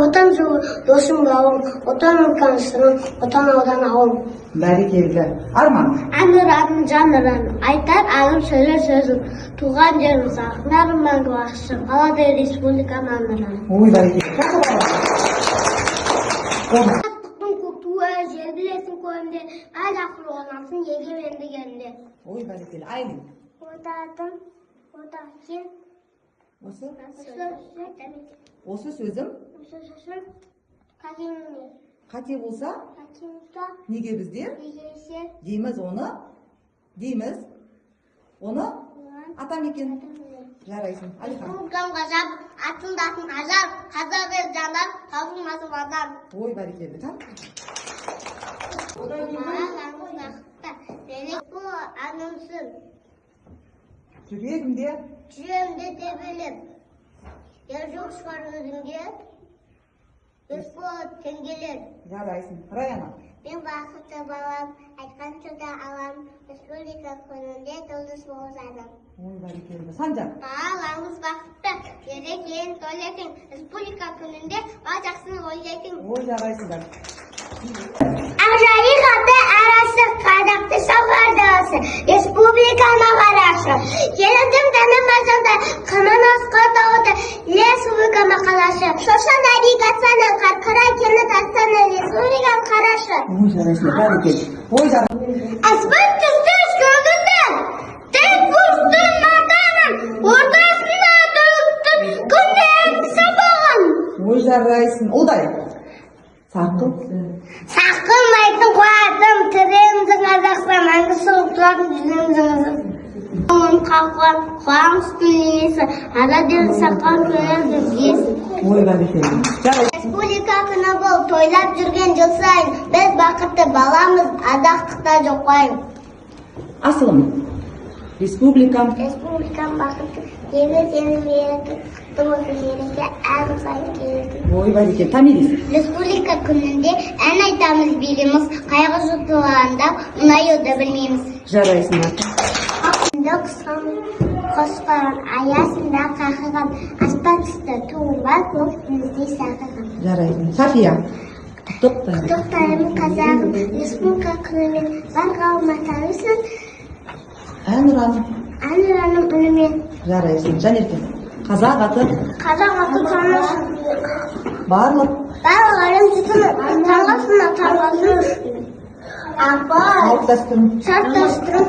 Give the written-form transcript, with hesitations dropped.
отан досым бауырым, отан үлкен сырым, отан аудан ауылым. Бәрекелді. Арман. Әнұраным, жанұраным, айтар ағым сөйлер сөзім, туған жерім сағынарым мәңгі бақытшым, Аладай республикам әнұраным. Ой, бәрекелді. Ақтықтың көк туы, жер білесің көмде, әл ақыл оңасын егеменді кенде. Ой, бәрекелді. Айлин. Отатым, отакин, Осы сөзім қате болса, неге біздер дейміз оны атамекен. Жарайсың. Алихан. Республикам ғажап, атындатын ғажап, қазақ ел жандар, табылмасы базар. Ой, бәрекелді. Бұл анымсың, Жүрегімде жүрегімде де біліп, ер жоқ шығар өзіңде, Есболат теңгелер. жарайсың. Раяна. Мен бақытты балам, айтқан сөзді алам, республика күнінде жұлдыз болғыз адам. Ой, бәрекелді. Санжар. Балаңыз бақытты, ерекең, төлекең, республика күнінде бар жақсыны ойлайтын. Ой, жарайсыңдар. Ақжайық аты арасы, қазақты сапардасы, республиканы қарашы. Келіндім тәнім басында, қымын асқа тауыды, республика мақалашы. Шошан навигацияның қарқыра кені тастаны, республиканы қарашы. Ой, жарайсыңдар. Бәрекелді. Ой, жарайсың. Аспан түсті көгімді, тек бұштың матамын, ортасына тұлықты күнден сабағын. Ой, жарайсың. Ұлдай. Сақыл. Сақылмайтын қуатым, тіріміздің Қазақстан, мәңгі сұлып тұратын жүзіміздің. Оның қалқан, қуаңыстың енесі, Аладен саққан көлерді есі. Ой, бәрекелді. Жарайсың. Республика күні бұл, тойлап жүрген жыл сайын, біз бақытты баламыз, адақтықта жоқпайын. Асылым. Республикам. Республикам бақытты, егі сені мерекі, тұмысы мереке, ән сайын келеді. Ой, бәрекелді. Тамирис. Республика күнінде ән айтамыз биліміз, қайғы жұтылғанда мұнаюды білмейміз. Жарайсыңдар. Ақтында қысқан қоспаған, аясында қақыған, аспан түсті туым бар, көк біздей сақыған. Жарайсың. Сафия. Құттықтаймын. Құттықтаймын қазағым, республика күнімен бар қауымға танысың, әнұраным үнімен. Жарайсың. Жанерке. Қазақ аты Қазақ аты танысың, барлық әлем түтіні, таңғасын, апа, салт дәстүрін шарт дәстүрін,